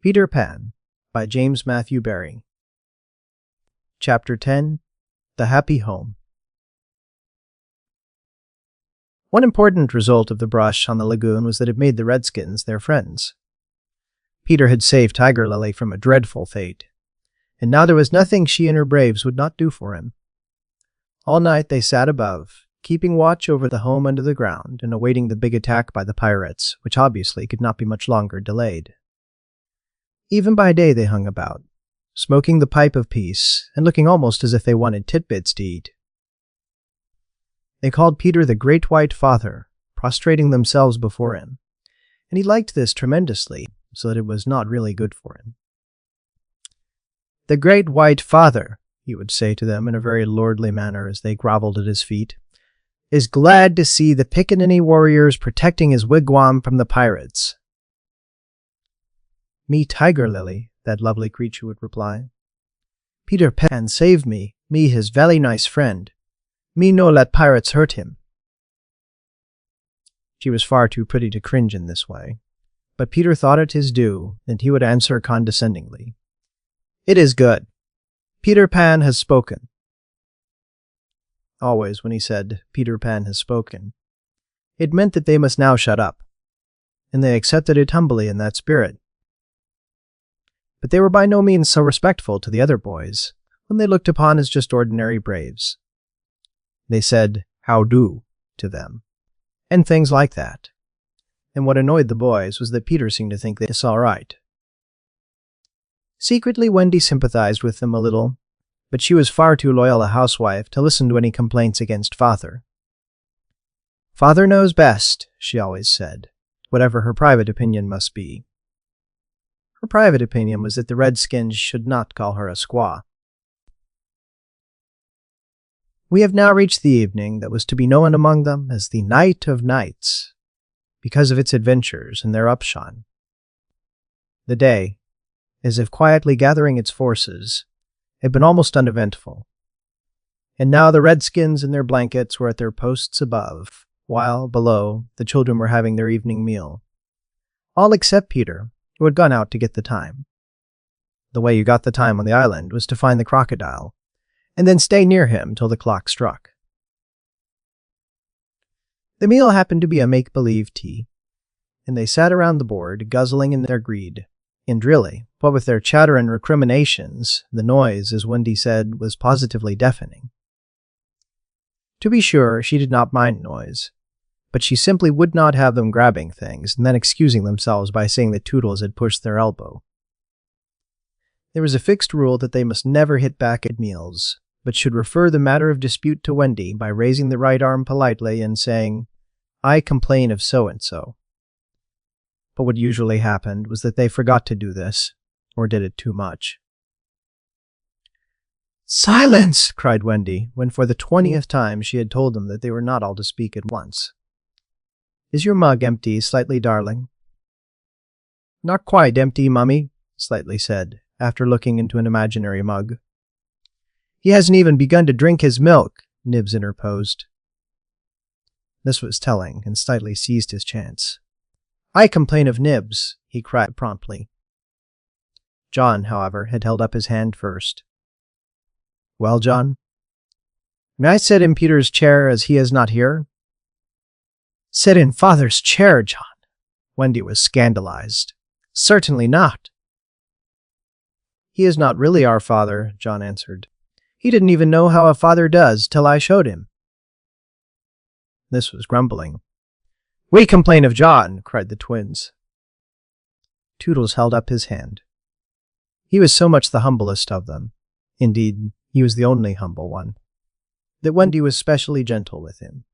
Peter Pan by James Matthew Barrie. Chapter 10 The Happy Home. One important result of the brush on the lagoon was that it made the Redskins their friends. Peter had saved Tiger Lily from a dreadful fate, and now there was nothing she and her braves would not do for him. All night they sat above, keeping watch over the home under the ground and awaiting the big attack by the pirates, which obviously could not be much longer delayed. Even by day they hung about, smoking the pipe of peace and looking almost as if they wanted titbits to eat. They called Peter the Great White Father, prostrating themselves before him, and he liked this tremendously, so that it was not really good for him. "The Great White Father," he would say to them in a very lordly manner as they groveled at his feet, "is glad to see the Pickaninny warriors protecting his wigwam from the pirates." "Me Tiger Lily," that lovely creature would reply. "Peter Pan save me, his very nice friend. Me no let pirates hurt him." She was far too pretty to cringe in this way, but Peter thought it his due, and he would answer condescendingly, "It is good. Peter Pan has spoken." Always when he said, "Peter Pan has spoken," it meant that they must now shut up, and they accepted it humbly in that spirit. But they were by no means so respectful to the other boys, whom they looked upon as just ordinary braves. They said, "How do?" to them, and things like that. And what annoyed the boys was that Peter seemed to think that it's all right. Secretly, Wendy sympathized with them a little, but she was far too loyal a housewife to listen to any complaints against Father. "Father knows best," she always said, whatever her private opinion must be. Her private opinion was that the Redskins should not call her a squaw. We have now reached the evening that was to be known among them as the Night of Nights, because of its adventures and their upshot. The day, as if quietly gathering its forces, had been almost uneventful, and now the Redskins in their blankets were at their posts above, while, below, the children were having their evening meal. All except Peter, who had gone out to get the time. The way you got the time on the island was to find the crocodile, and then stay near him till the clock struck. The meal happened to be a make-believe tea, and they sat around the board, guzzling in their greed. And really, what with their chatter and recriminations, the noise, as Wendy said, was positively deafening. To be sure, she did not mind noise, but she simply would not have them grabbing things and then excusing themselves by saying that Toodles had pushed their elbow. There was a fixed rule that they must never hit back at meals, but should refer the matter of dispute to Wendy by raising the right arm politely and saying, "I complain of so-and-so." But what usually happened was that they forgot to do this, or did it too much. "Silence!" cried Wendy, when for the 20th time she had told them that they were not all to speak at once. "Is your mug empty, Slightly darling?" "Not quite empty, Mummy," Slightly said, after looking into an imaginary mug. "He hasn't even begun to drink his milk," Nibs interposed. This was telling, and Slightly seized his chance. "I complain of Nibs," he cried promptly. John, however, had held up his hand first. "Well, John? May I sit in Peter's chair as he is not here?" "Sit in Father's chair, John?" Wendy was scandalized. "Certainly not." "He is not really our father," John answered. "He didn't even know how a father does till I showed him." This was grumbling. "We complain of John," cried the twins. Toodles held up his hand. He was so much the humblest of them, indeed, he was the only humble one, that Wendy was specially gentle with him.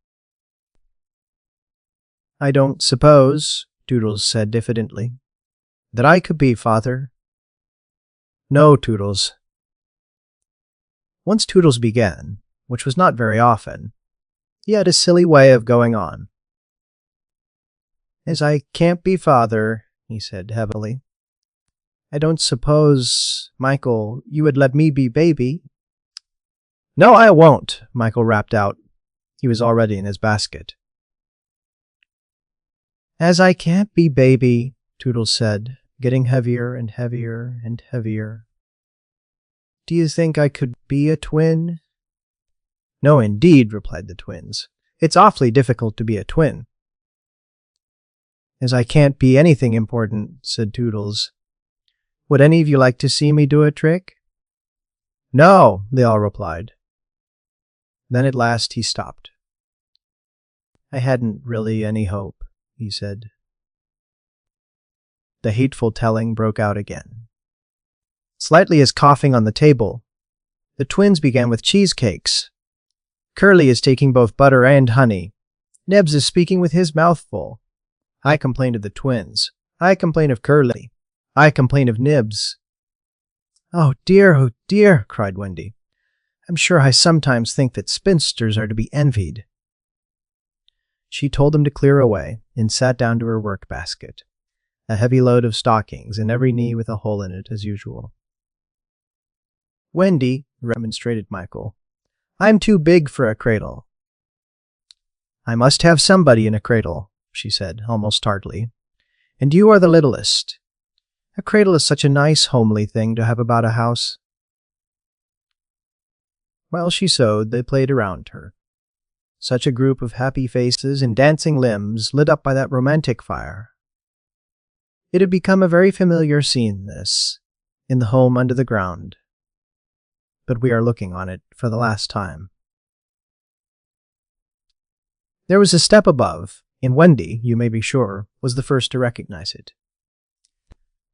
"I don't suppose," Toodles said diffidently, "that I could be father." "No, Toodles." Once Toodles began, which was not very often, he had a silly way of going on. "As I can't be father," he said heavily, "I don't suppose, Michael, you would let me be baby?" "No, I won't," Michael rapped out. He was already in his basket. "As I can't be baby," Toodles said, getting heavier and heavier and heavier. Do you think I could be a twin? No, indeed, replied the twins. It's awfully difficult to be a twin. As I can't be anything important, said Toodles. Would any of you like to see me do a trick? No, they all replied. Then at last he stopped. I hadn't really any hope, he said. The hateful telling broke out again. Slightly is coughing on the table. The twins began with cheesecakes. Curly is taking both butter and honey. Nebs is speaking with his mouth full. I complain of the twins. I complain of Curly. I complain of Nibs. Oh dear, cried Wendy. I'm sure I sometimes think that spinsters are to be envied. She told them to clear away and sat down to her work basket, a heavy load of stockings and every knee with a hole in it as usual. Wendy, remonstrated Michael, I'm too big for a cradle. I must have somebody in a cradle, she said, almost tartly, and you are the littlest. A cradle is such a nice, homely thing to have about a house. While she sewed, they played around her. Such a group of happy faces and dancing limbs lit up by that romantic fire. It had become a very familiar scene, this, in the home under the ground. But we are looking on it for the last time. There was a step above, and Wendy, you may be sure, was the first to recognize it.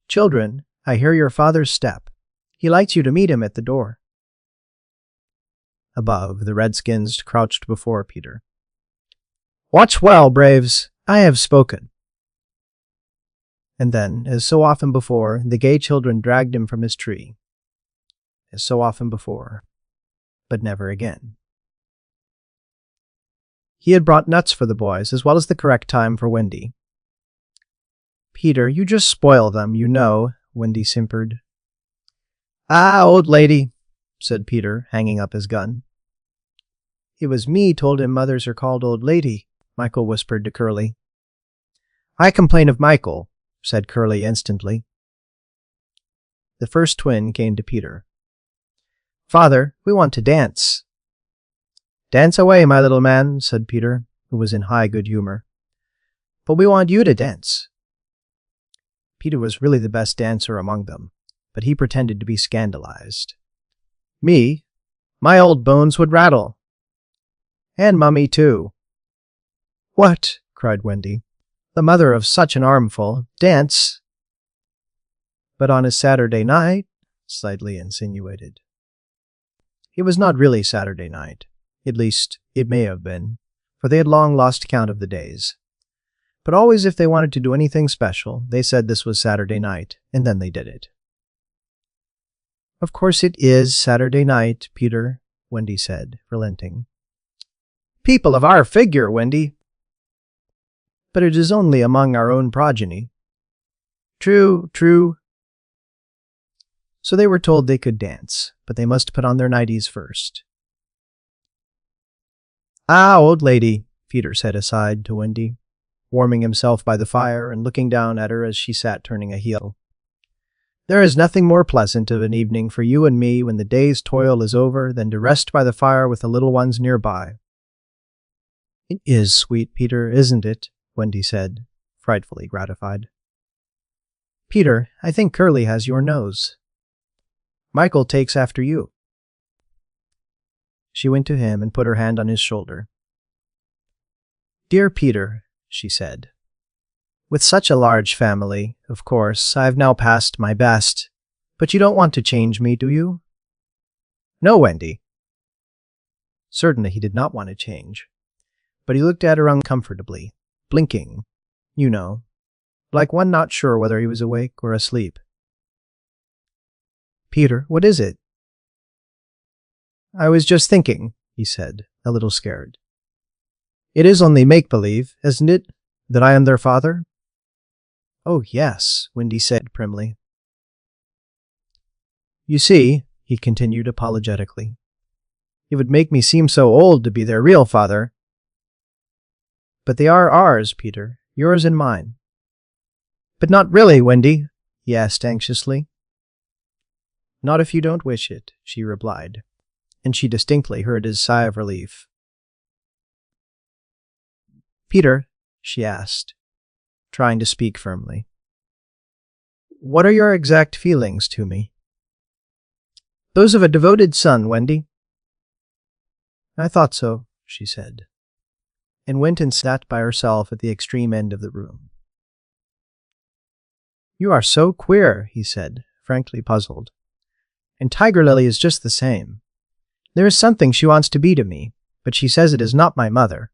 Children, I hear your father's step. He likes you to meet him at the door. Above, the redskins crouched before Peter. Watch well, braves, I have spoken. And then, as so often before, the gay children dragged him from his tree. As so often before, but never again. He had brought nuts for the boys, as well as the correct time for Wendy. Peter, you just spoil them, you know, Wendy simpered. Ah, old lady, said Peter, hanging up his gun. It was me told him mothers are called old lady, Michael whispered to Curly. I complain of Michael, said Curly instantly. The first twin came to Peter. Father, we want to dance. Dance away, my little man, said Peter, who was in high good humor. But we want you to dance. Peter was really the best dancer among them, but he pretended to be scandalized. Me? My old bones would rattle. And Mummy, too. What? Cried Wendy. The mother of such an armful. Dance? But on a Saturday night, slightly insinuated. It was not really Saturday night. At least, it may have been, for they had long lost count of the days. But always if they wanted to do anything special, they said this was Saturday night, and then they did it. Of course it is Saturday night, Peter, Wendy said, relenting. People of our figure, Wendy. But it is only among our own progeny. True, true. So they were told they could dance, but they must put on their nighties first. Ah, old lady, Peter said aside to Wendy, warming himself by the fire and looking down at her as she sat turning a heel. There is nothing more pleasant of an evening for you and me when the day's toil is over than to rest by the fire with the little ones nearby. It is sweet, Peter, isn't it? Wendy said, frightfully gratified. Peter, I think Curly has your nose. Michael takes after you. She went to him and put her hand on his shoulder. Dear Peter, she said, with such a large family, of course, I have now passed my best, but you don't want to change me, do you? No, Wendy. Certainly he did not want to change, but he looked at her uncomfortably, blinking, you know, like one not sure whether he was awake or asleep. Peter, what is it? I was just thinking, he said, a little scared. It is only make-believe, isn't it, that I am their father? Oh, yes, Wendy said primly. You see, he continued apologetically, it would make me seem so old to be their real father. But they are ours, Peter, yours and mine. But not really, Wendy, he asked anxiously. Not if you don't wish it, she replied, and she distinctly heard his sigh of relief. Peter, she asked, trying to speak firmly, what are your exact feelings to me? Those of a devoted son, Wendy. I thought so, she said, and went and sat by herself at the extreme end of the room. You are so queer, he said, frankly puzzled. And Tiger Lily is just the same. There is something she wants to be to me, but she says it is not my mother.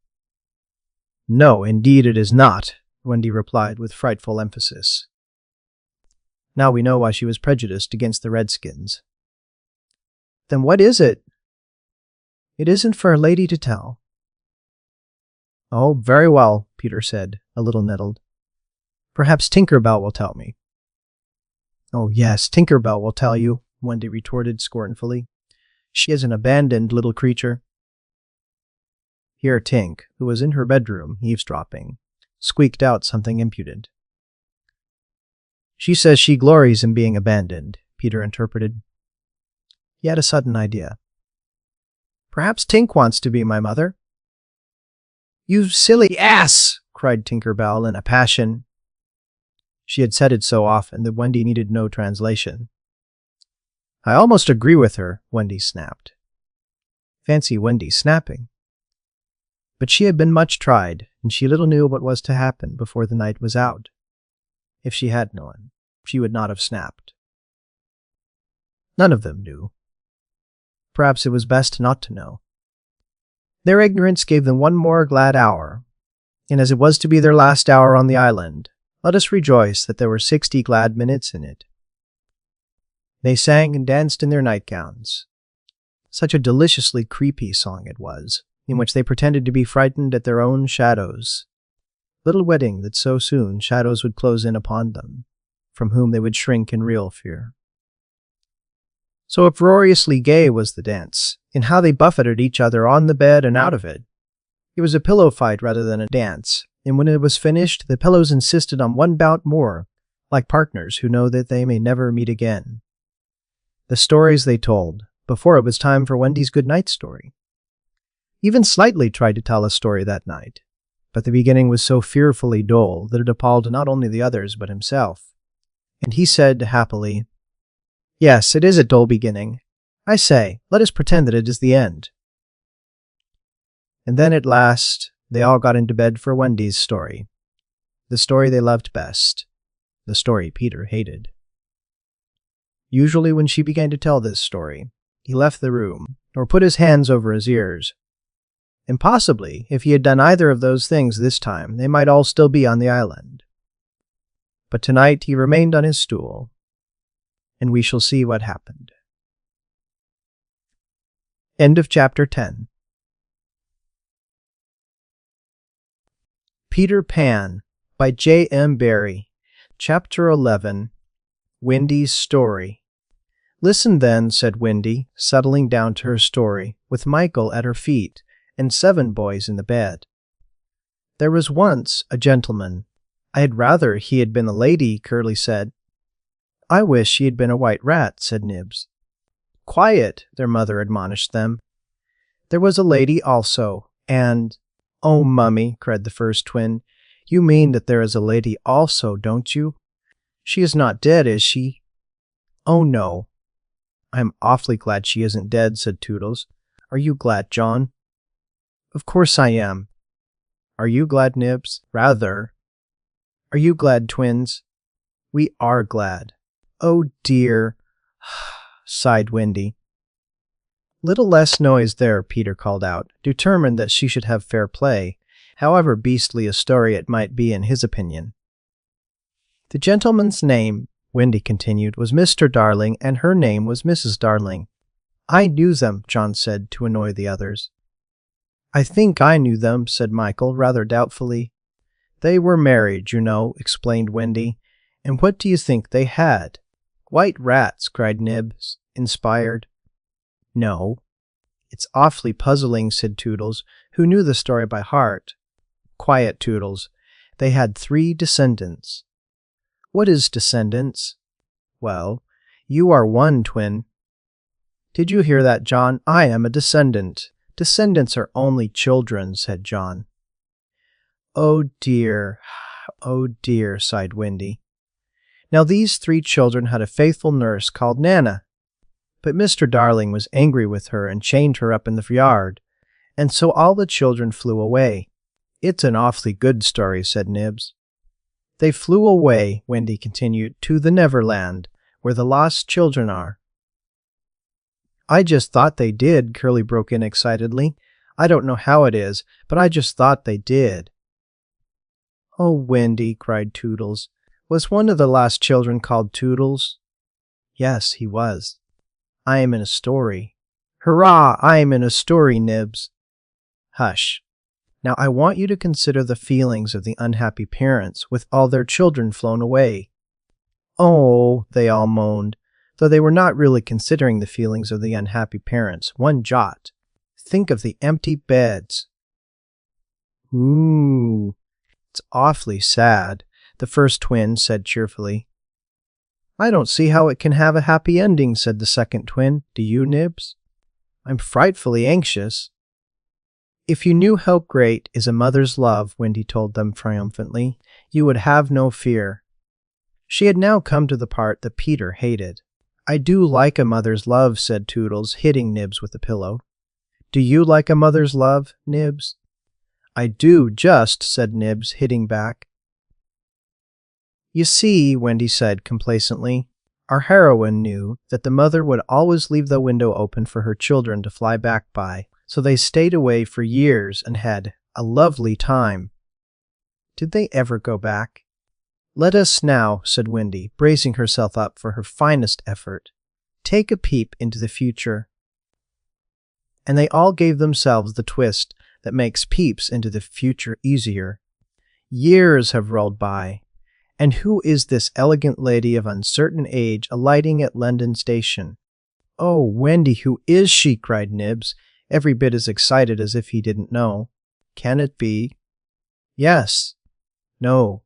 No, indeed it is not, Wendy replied with frightful emphasis. Now we know why she was prejudiced against the Redskins. Then what is it? It isn't for a lady to tell. Oh, very well, Peter said, a little nettled. Perhaps Tinker Bell will tell me. Oh, yes, Tinker Bell will tell you, Wendy retorted scornfully. She is an abandoned little creature. Here Tink, who was in her bedroom, eavesdropping, squeaked out something impudent. She says she glories in being abandoned, Peter interpreted. He had a sudden idea. Perhaps Tink wants to be my mother. You silly ass! Cried Tinker Bell in a passion. She had said it so often that Wendy needed no translation. I almost agree with her, Wendy snapped. Fancy Wendy snapping. But she had been much tried, and she little knew what was to happen before the night was out. If she had known, she would not have snapped. None of them knew. Perhaps it was best not to know. Their ignorance gave them one more glad hour, and as it was to be their last hour on the island, let us rejoice that there were 60 glad minutes in it. They sang and danced in their nightgowns. Such a deliciously creepy song it was, in which they pretended to be frightened at their own shadows. Little wedding that so soon shadows would close in upon them, from whom they would shrink in real fear. So uproariously gay was the dance, in how they buffeted each other on the bed and out of it. It was a pillow fight rather than a dance, and when it was finished, the pillows insisted on one bout more, like partners who know that they may never meet again. The stories they told, before it was time for Wendy's good-night story. Even Slightly tried to tell a story that night, but the beginning was so fearfully dull that it appalled not only the others but himself. And he said happily, Yes, it is a dull beginning. I say, let us pretend that it is the end. And then at last, they all got into bed for Wendy's story. The story they loved best. The story Peter hated. Usually when she began to tell this story, he left the room, or put his hands over his ears. And possibly, if he had done either of those things this time, they might all still be on the island. But tonight he remained on his stool, and we shall see what happened. End of chapter 10. Peter Pan by J. M. Barrie. Chapter 11. Wendy's Story. Listen then, said Wendy, settling down to her story, with Michael at her feet and 7 boys in the bed. There was once a gentleman. I had rather he had been a lady, Curly said. I wish he had been a white rat, said Nibs. Quiet, their mother admonished them. There was a lady also, and— Oh, Mummy, cried the first twin, you mean that there is a lady also, don't you? She is not dead, is she? Oh, no. I'm awfully glad she isn't dead, said Toodles. Are you glad, John? Of course I am. Are you glad, Nibs? Rather. Are you glad, twins? We are glad. Oh, dear, sighed Wendy. Little less noise there, Peter called out, determined that she should have fair play, however beastly a story it might be in his opinion. The gentleman's name, Wendy continued, was Mr. Darling, and her name was Mrs. Darling. I knew them, John said, to annoy the others. I think I knew them, said Michael, rather doubtfully. They were married, you know, explained Wendy. And what do you think they had? White rats, cried Nibs, inspired. No. It's awfully puzzling, said Toodles, who knew the story by heart. Quiet, Toodles. They had 3 descendants. What is descendants? Well, you are one twin. Did you hear that, John? I am a descendant. Descendants are only children, said John. Oh dear, sighed Wendy. Now these 3 children had a faithful nurse called Nana, but Mr. Darling was angry with her and chained her up in the yard, and so all the children flew away. It's an awfully good story, said Nibs. They flew away, Wendy continued, to the Neverland, where the lost children are. I just thought they did, Curly broke in excitedly. I don't know how it is, but I just thought they did. Oh, Wendy, cried Toodles. Was one of the lost children called Toodles? Yes, he was. I am in a story. Hurrah! I am in a story, Nibs. Hush. Now I want you to consider the feelings of the unhappy parents with all their children flown away. Oh, they all moaned, though they were not really considering the feelings of the unhappy parents one jot. Think of the empty beds. Ooh, it's awfully sad, the first twin said cheerfully. I don't see how it can have a happy ending, said the second twin. Do you, Nibs? I'm frightfully anxious. If you knew how great is a mother's love, Wendy told them triumphantly, you would have no fear. She had now come to the part that Peter hated. I do like a mother's love, said Toodles, hitting Nibs with a pillow. Do you like a mother's love, Nibs? I do, just, said Nibs, hitting back. You see, Wendy said complacently, our heroine knew that the mother would always leave the window open for her children to fly back by, so they stayed away for years and had a lovely time. Did they ever go back? Let us now, said Wendy, bracing herself up for her finest effort, take a peep into the future. And they all gave themselves the twist that makes peeps into the future easier. Years have rolled by. And who is this elegant lady of uncertain age alighting at London Station? Oh, Wendy, who is she? Cried Nibs, every bit as excited as if he didn't know. Can it be? Yes. No.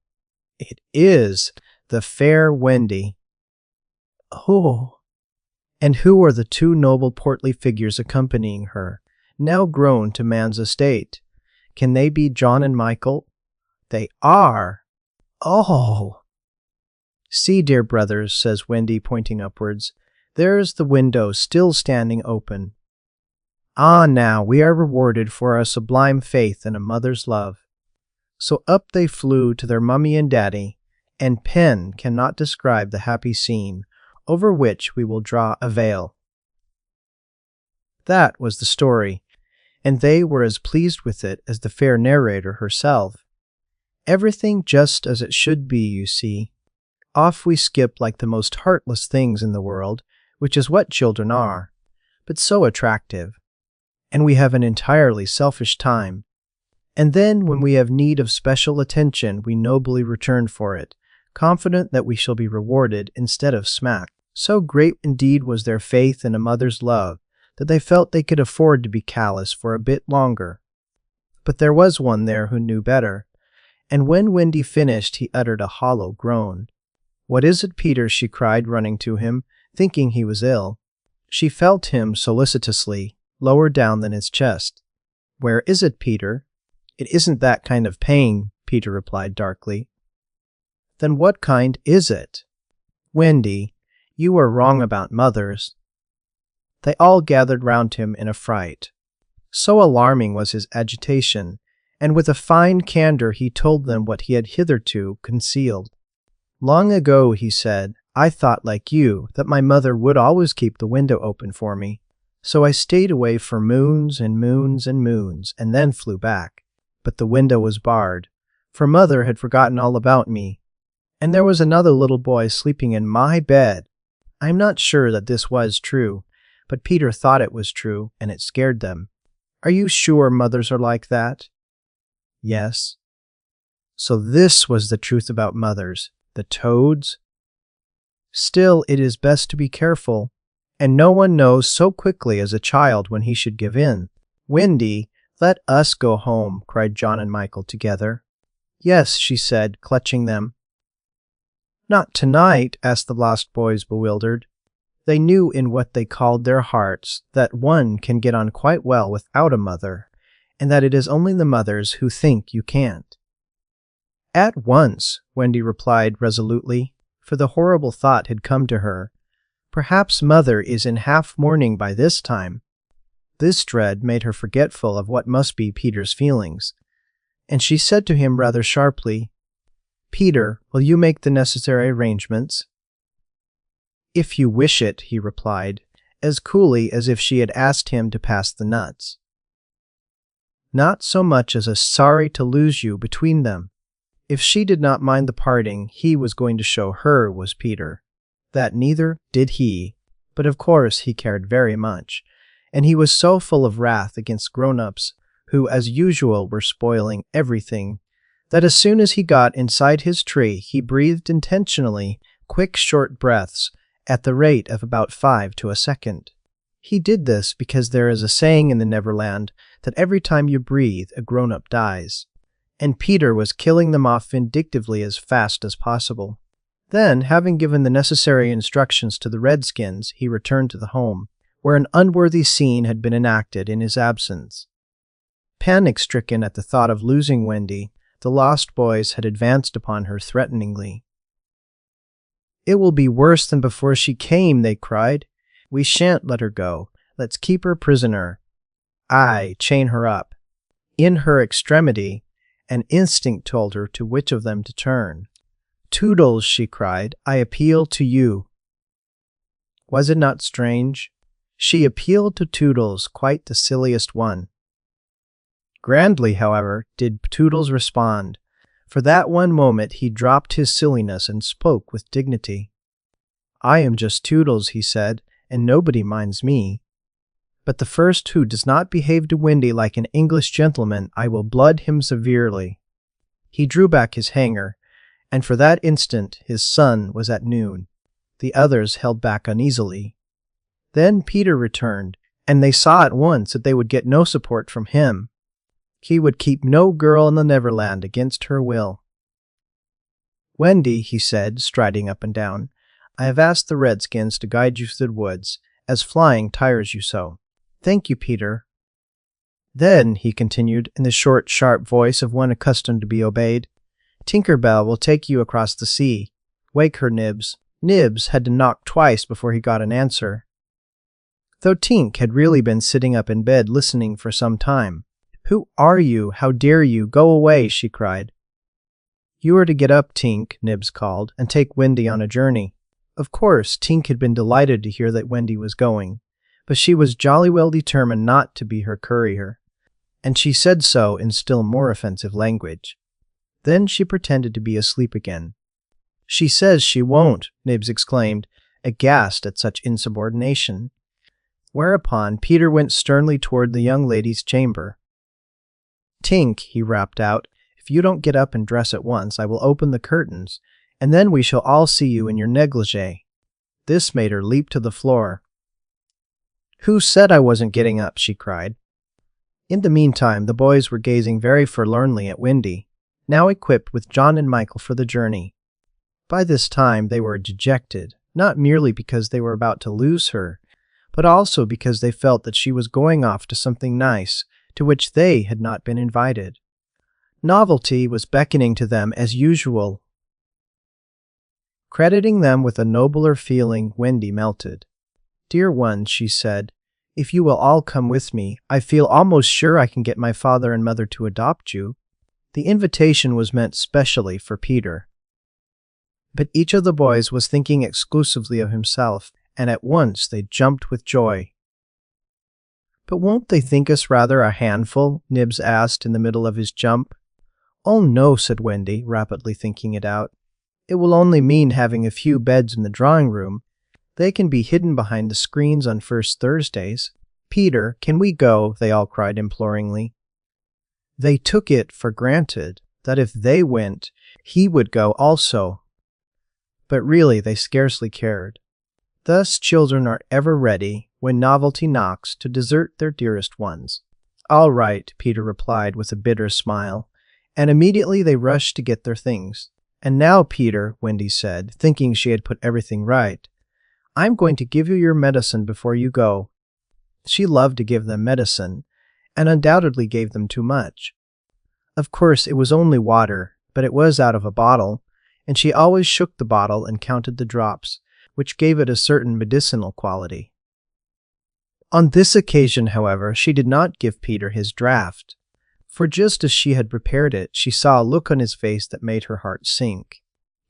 It is the fair Wendy. Oh. And who are the 2 noble portly figures accompanying her, now grown to man's estate? Can they be John and Michael? They are. Oh! See, dear brothers, says Wendy, pointing upwards, there's the window still standing open. Ah, now we are rewarded for our sublime faith in a mother's love. So up they flew to their mummy and daddy, and pen cannot describe the happy scene, over which we will draw a veil. That was the story, and they were as pleased with it as the fair narrator herself. Everything just as it should be, you see. Off we skip like the most heartless things in the world, which is what children are, but so attractive. And we have an entirely selfish time. And then when we have need of special attention, we nobly return for it, confident that we shall be rewarded instead of smacked. So great indeed was their faith in a mother's love that they felt they could afford to be callous for a bit longer. But there was one there who knew better. And when Wendy finished, he uttered a hollow groan. What is it, Peter? She cried, running to him, thinking he was ill. She felt him solicitously, lower down than his chest. Where is it, Peter? It isn't that kind of pain, Peter replied darkly. Then what kind is it? Wendy, you are wrong about mothers. They all gathered round him in a fright. So alarming was his agitation, and with a fine candor he told them what he had hitherto concealed. Long ago, he said, I thought like you, that my mother would always keep the window open for me. So I stayed away for moons and moons and moons, and then flew back. But the window was barred, for mother had forgotten all about me. And there was another little boy sleeping in my bed. I'm not sure that this was true, but Peter thought it was true, and it scared them. Are you sure mothers are like that? Yes. So this was the truth about mothers, the toads? Still, it is best to be careful, and no one knows so quickly as a child when he should give in. Wendy, let us go home, cried John and Michael together. Yes, she said, clutching them. Not tonight, asked the lost boys, bewildered. They knew in what they called their hearts that one can get on quite well without a mother, and that it is only the mothers who think you can't. At once, Wendy replied resolutely, for the horrible thought had come to her. Perhaps mother is in half mourning by this time. This dread made her forgetful of what must be Peter's feelings, and she said to him rather sharply, "Peter, will you make the necessary arrangements?" "If you wish it," he replied, as coolly as if she had asked him to pass the nuts. Not so much as a sorry to lose you between them. If she did not mind the parting, he was going to show her was Peter. That neither did he, but of course he cared very much, and he was so full of wrath against grown-ups, who as usual were spoiling everything, that as soon as he got inside his tree he breathed intentionally quick short breaths at the rate of about 5 to a second. He did this because there is a saying in the Neverland that every time you breathe, a grown-up dies, and Peter was killing them off vindictively as fast as possible. Then, having given the necessary instructions to the Redskins, he returned to the home, where an unworthy scene had been enacted in his absence. Panic-stricken at the thought of losing Wendy, the lost boys had advanced upon her threateningly. "It will be worse than before she came," they cried. "We shan't let her go. Let's keep her prisoner. Aye, chain her up." In her extremity, an instinct told her to which of them to turn. "Toodles," she cried, "I appeal to you." Was it not strange? She appealed to Toodles, quite the silliest one. Grandly, however, did Toodles respond. For that one moment he dropped his silliness and spoke with dignity. "I am just Toodles," he said, "and nobody minds me. But the first who does not behave to Wendy like an English gentleman, I will blood him severely." He drew back his hanger, and for that instant his sun was at noon. The others held back uneasily. Then Peter returned, and they saw at once that they would get no support from him. He would keep no girl in the Neverland against her will. "Wendy," he said, striding up and down, "I have asked the Redskins to guide you through the woods, as flying tires you so." "Thank you, Peter." "Then," he continued, in the short, sharp voice of one accustomed to be obeyed, "Tinker Bell will take you across the sea. Wake her, Nibs." Nibs had to knock twice before he got an answer, though Tink had really been sitting up in bed listening for some time. "Who are you? How dare you? Go away," she cried. "You are to get up, Tink," Nibs called, "and take Wendy on a journey." Of course, Tink had been delighted to hear that Wendy was going, but she was jolly well determined not to be her courier, and she said so in still more offensive language. Then she pretended to be asleep again. "She says she won't," Nibs exclaimed, aghast at such insubordination. Whereupon Peter went sternly toward the young lady's chamber. "Tink," he rapped out, "if you don't get up and dress at once, I will open the curtains, and then we shall all see you in your negligee." This made her leap to the floor. "Who said I wasn't getting up?" she cried. In the meantime, the boys were gazing very forlornly at Wendy, now equipped with John and Michael for the journey. By this time they were dejected, not merely because they were about to lose her, but also because they felt that she was going off to something nice, to which they had not been invited. Novelty was beckoning to them as usual. Crediting them with a nobler feeling, Wendy melted. "Dear ones," she said, "if you will all come with me, I feel almost sure I can get my father and mother to adopt you." The invitation was meant specially for Peter. But each of the boys was thinking exclusively of himself, and at once they jumped with joy. "But won't they think us rather a handful?" Nibs asked in the middle of his jump. "Oh no," said Wendy, rapidly thinking it out. "It will only mean having a few beds in the drawing-room. They can be hidden behind the screens on first Thursdays." "Peter, can we go?" they all cried imploringly. They took it for granted that if they went, he would go also. But really they scarcely cared. Thus children are ever ready, when novelty knocks, to desert their dearest ones. "All right," Peter replied with a bitter smile, and immediately they rushed to get their things. "And now, Peter," Wendy said, thinking she had put everything right, "I'm going to give you your medicine before you go." She loved to give them medicine, and undoubtedly gave them too much. Of course, it was only water, but it was out of a bottle, and she always shook the bottle and counted the drops, which gave it a certain medicinal quality. On this occasion, however, she did not give Peter his draught, for just as she had prepared it, she saw a look on his face that made her heart sink.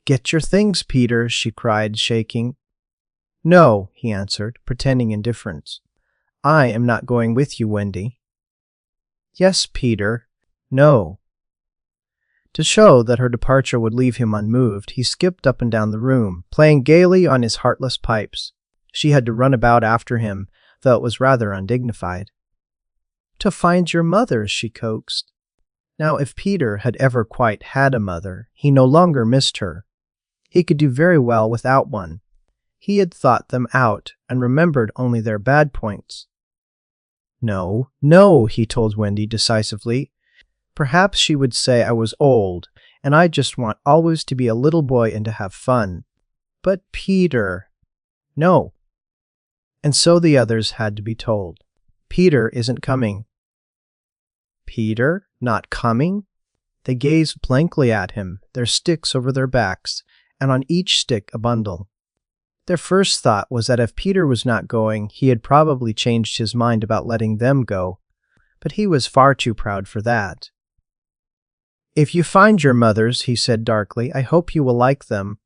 "Get your things, Peter," she cried, shaking. "No," he answered, pretending indifference. "I am not going with you, Wendy." "Yes, Peter." "No." To show that her departure would leave him unmoved, he skipped up and down the room, playing gaily on his heartless pipes. She had to run about after him, though it was rather undignified. "To find your mother," she coaxed. Now, if Peter had ever quite had a mother, he no longer missed her. He could do very well without one. He had thought them out and remembered only their bad points. "No, no," he told Wendy decisively. "Perhaps she would say I was old, and I just want always to be a little boy and to have fun. But Peter—" "No." And so the others had to be told. "Peter isn't coming." Peter? Not coming? They gazed blankly at him, their sticks over their backs, and on each stick a bundle. Their first thought was that if Peter was not going, he had probably changed his mind about letting them go, but he was far too proud for that. "If you find your mothers," he said darkly, "I hope you will like them."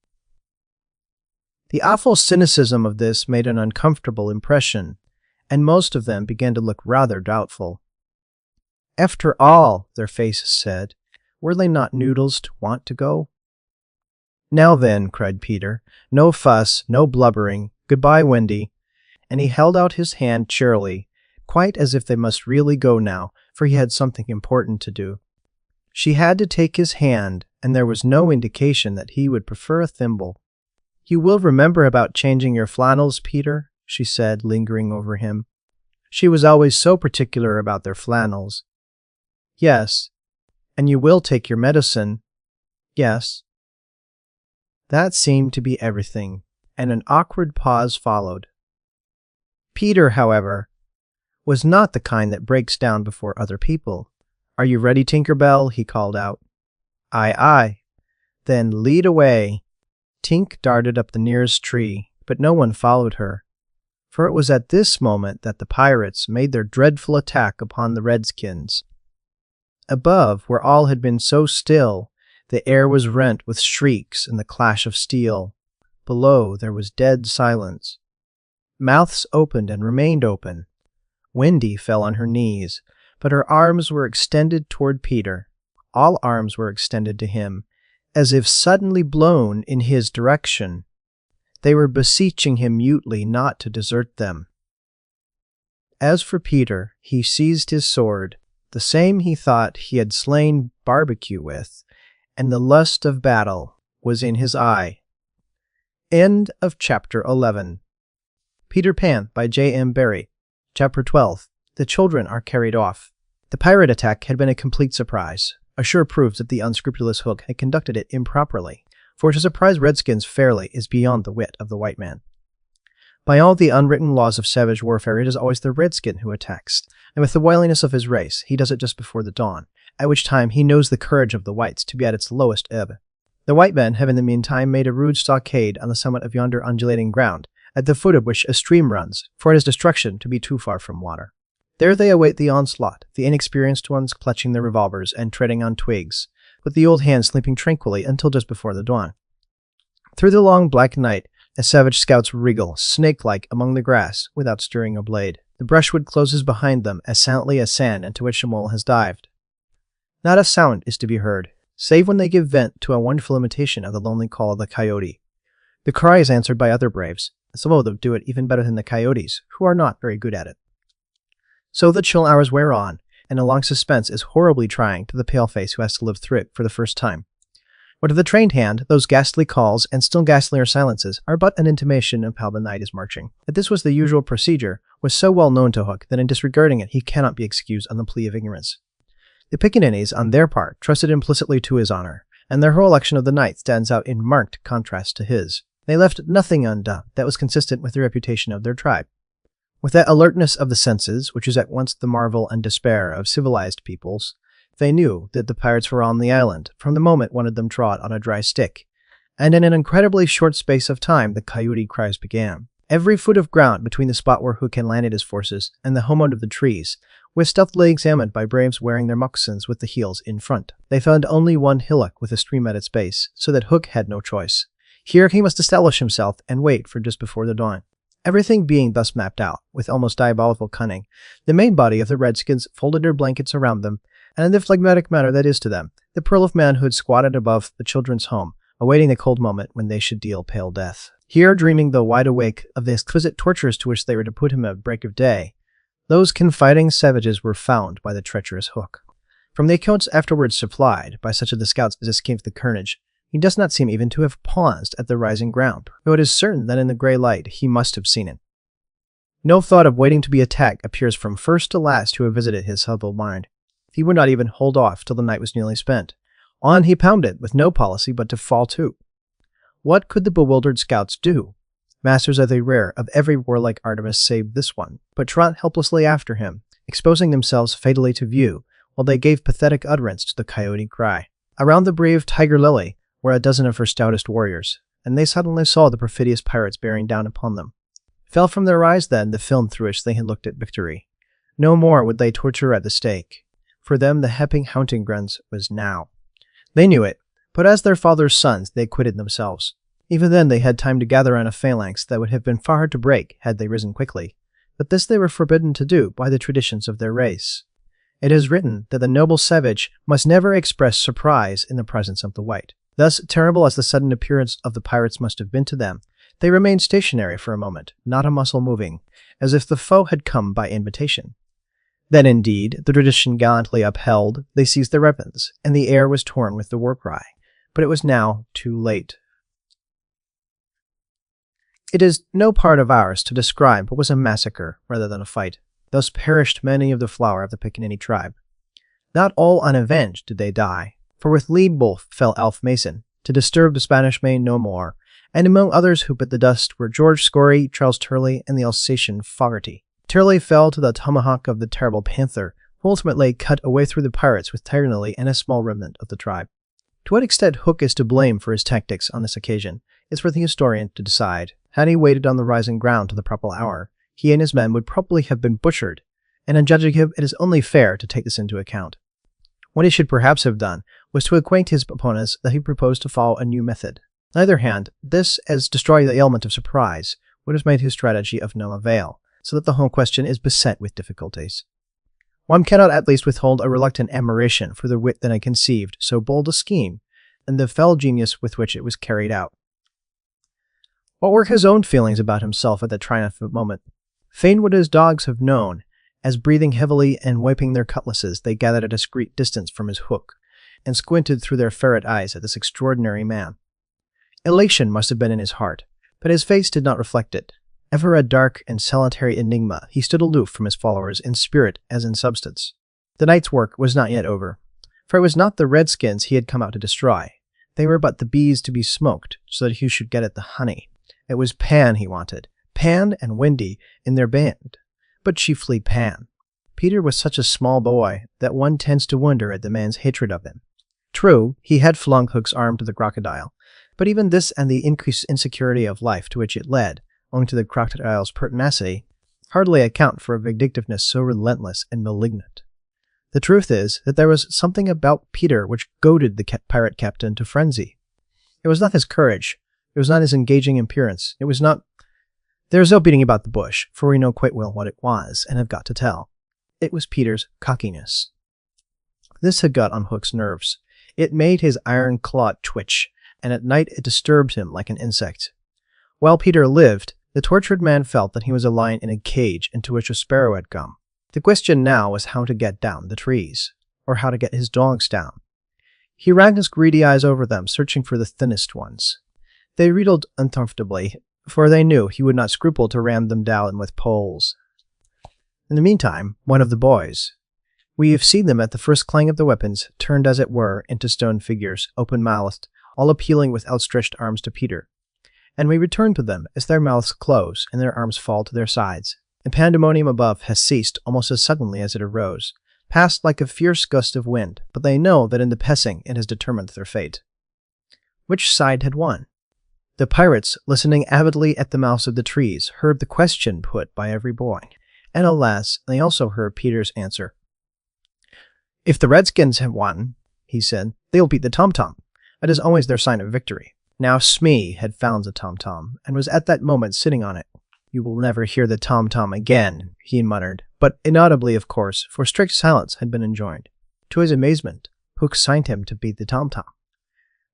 The awful cynicism of this made an uncomfortable impression, and most of them began to look rather doubtful. After all, their faces said, were they not noodles to want to go? "Now then," cried Peter, "no fuss, no blubbering. Goodbye, Wendy." And he held out his hand cheerily, quite as if they must really go now, for he had something important to do. She had to take his hand, and there was no indication that he would prefer a thimble. "You will remember about changing your flannels, Peter?" she said, lingering over him. She was always so particular about their flannels. "Yes." "And you will take your medicine?" "Yes." That seemed to be everything, and an awkward pause followed. Peter, however, was not the kind that breaks down before other people. "Are you ready, Tinker Bell?" he called out. "Aye, aye." "Then lead away." Tink darted up the nearest tree, but no one followed her, for it was at this moment that the pirates made their dreadful attack upon the redskins. Above, where all had been so still, the air was rent with shrieks and the clash of steel. Below, there was dead silence. Mouths opened and remained open. Wendy fell on her knees, but her arms were extended toward Peter. All arms were extended to him, as if suddenly blown in his direction. They were beseeching him mutely not to desert them. As for Peter, he seized his sword, the same he thought he had slain Barbecue with, and the lust of battle was in his eye. End of Chapter 11. Peter Pan by J.M. Barrie. Chapter 12. The children are carried off. The pirate attack had been a complete surprise, a sure proof that the unscrupulous Hook had conducted it improperly, for to surprise redskins fairly is beyond the wit of the white man. By all the unwritten laws of savage warfare, it is always the redskin who attacks, and with the wiliness of his race, he does it just before the dawn, at which time he knows the courage of the whites to be at its lowest ebb. The white men have in the meantime made a rude stockade on the summit of yonder undulating ground, at the foot of which a stream runs, for it is destruction to be too far from water. There they await the onslaught, the inexperienced ones clutching their revolvers and treading on twigs, with the old hands sleeping tranquilly until just before the dawn. Through the long black night, the savage scouts wriggle, snake-like, among the grass, without stirring a blade. The brushwood closes behind them as silently as sand into which a mole has dived. Not a sound is to be heard, save when they give vent to a wonderful imitation of the lonely call of the coyote. The cry is answered by other braves. Some of them do it even better than the coyotes, who are not very good at it. So the chill hours wear on, and a long suspense is horribly trying to the paleface who has to live through it for the first time. But to the trained hand, those ghastly calls and still ghastlier silences are but an intimation of how the night is marching. That this was the usual procedure was so well known to Hook that in disregarding it he cannot be excused on the plea of ignorance. The pickaninnies, on their part, trusted implicitly to his honor, and their whole action of the night stands out in marked contrast to his. They left nothing undone that was consistent with the reputation of their tribe. With that alertness of the senses, which is at once the marvel and despair of civilized peoples, they knew that the pirates were on the island from the moment one of them trod on a dry stick, and in an incredibly short space of time the coyote cries began. Every foot of ground between the spot where Hook had landed his forces and the homeward of the trees was stealthily examined by braves wearing their moccasins with the heels in front. They found only one hillock with a stream at its base, so that Hook had no choice. Here he must establish himself and wait for just before the dawn. Everything being thus mapped out, with almost diabolical cunning, the main body of the Redskins folded their blankets around them, and in the phlegmatic manner that is to them, the pearl of manhood squatted above the children's home, awaiting the cold moment when they should deal pale death. Here, dreaming though wide awake of the exquisite tortures to which they were to put him at break of day, those confiding savages were found by the treacherous Hook. From the accounts afterwards supplied by such of the scouts as escaped the carnage, he does not seem even to have paused at the rising ground, though it is certain that in the grey light he must have seen it. No thought of waiting to be attacked appears from first to last to have visited his humble mind. He would not even hold off till the night was nearly spent. On he pounded, with no policy but to fall to. What could the bewildered scouts do? Masters as they were of every warlike artifice save this one, but trot helplessly after him, exposing themselves fatally to view, while they gave pathetic utterance to the coyote cry. Around the brave Tiger Lily were a dozen of her stoutest warriors, and they suddenly saw the perfidious pirates bearing down upon them. Fell from their eyes then the film through which they had looked at victory. No more would they torture at the stake. For them the happy hunting grounds was now. They knew it, but as their father's sons they acquitted themselves. Even then they had time to gather on a phalanx that would have been far hard to break had they risen quickly, but this they were forbidden to do by the traditions of their race. It is written that the noble savage must never express surprise in the presence of the white. Thus, terrible as the sudden appearance of the pirates must have been to them, they remained stationary for a moment, not a muscle moving, as if the foe had come by invitation. Then, indeed, the tradition gallantly upheld, they seized their weapons, and the air was torn with the war cry. But it was now too late. It is no part of ours to describe what was a massacre rather than a fight. Thus perished many of the flower of the Pickaninny tribe. Not all unavenged did they die, for with Lee Wolf fell Alf Mason, to disturb the Spanish Main no more, and among others who bit the dust were George Scory, Charles Turley, and the Alsatian Fogarty. Turley fell to the tomahawk of the terrible Panther, who ultimately cut a way through the pirates with Tiger Lily and a small remnant of the tribe. To what extent Hook is to blame for his tactics on this occasion is for the historian to decide. Had he waited on the rising ground to the proper hour, he and his men would probably have been butchered, and in judging him it is only fair to take this into account. What he should perhaps have done was to acquaint his opponents that he proposed to follow a new method. On the other hand, this, as destroying the element of surprise, would have made his strategy of no avail, so that the whole question is beset with difficulties. One cannot at least withhold a reluctant admiration for the wit that had conceived so bold a scheme, and the fell genius with which it was carried out. What were his own feelings about himself at that triumphant moment? Fain would his dogs have known, as breathing heavily and wiping their cutlasses they gathered at a discreet distance from his Hook, and squinted through their ferret eyes at this extraordinary man. Elation must have been in his heart, but his face did not reflect it. Ever a dark and solitary enigma, he stood aloof from his followers in spirit as in substance. The night's work was not yet over, for it was not the Redskins he had come out to destroy. They were but the bees to be smoked, so that he should get at the honey. It was Pan he wanted, Pan and Wendy in their band, but chiefly Pan. Peter was such a small boy that one tends to wonder at the man's hatred of him. True, he had flung Hook's arm to the crocodile, but even this and the increased insecurity of life to which it led, owing to the crocodile's pertinacity, hardly account for a vindictiveness so relentless and malignant. The truth is that there was something about Peter which goaded the pirate captain to frenzy. It was not his courage, it was not his engaging appearance, it was not— there is no beating about the bush, for we know quite well what it was, and have got to tell. It was Peter's cockiness. This had got on Hook's nerves. It made his iron claw twitch, and at night it disturbed him like an insect. While Peter lived, the tortured man felt that he was a lion in a cage into which a sparrow had come. The question now was how to get down the trees, or how to get his dogs down. He ran his greedy eyes over them, searching for the thinnest ones. They reeled uncomfortably, for they knew he would not scruple to ram them down with poles. In the meantime, one of the boys, We have seen them at the first clang of the weapons, turned as it were into stone figures, open-mouthed, all appealing with outstretched arms to Peter. And we return to them as their mouths close and their arms fall to their sides. The pandemonium above has ceased almost as suddenly as it arose, passed like a fierce gust of wind, but they know that in the passing it has determined their fate. Which side had won? The pirates, listening avidly at the mouths of the trees, heard the question put by every boy. And alas, they also heard Peter's answer. "If the Redskins have won," he said, "they'll beat the tom-tom. That is always their sign of victory." Now Smee had found the tom-tom, and was at that moment sitting on it. "You will never hear the tom-tom again," he muttered, but inaudibly, of course, for strict silence had been enjoined. To his amazement, Hook signed him to beat the tom-tom.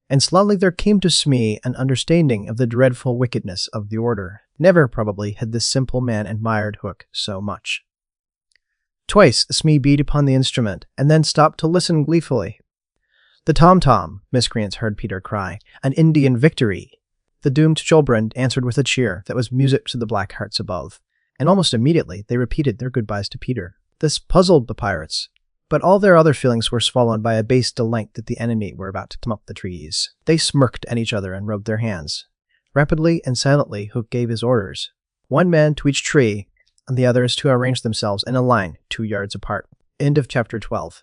And slowly there came to Smee an understanding of the dreadful wickedness of the order. Never, probably, had this simple man admired Hook so much. Twice Smee beat upon the instrument, and then stopped to listen gleefully. "The tom-tom," miscreants heard Peter cry, "an Indian victory!" The doomed children answered with a cheer that was music to the black hearts above, and almost immediately they repeated their goodbyes to Peter. This puzzled the pirates, but all their other feelings were swallowed by a base delight that the enemy were about to come up the trees. They smirked at each other and rubbed their hands. Rapidly and silently Hook gave his orders. One man to each tree, and the others to arrange themselves in a line 2 yards apart. End of chapter 12.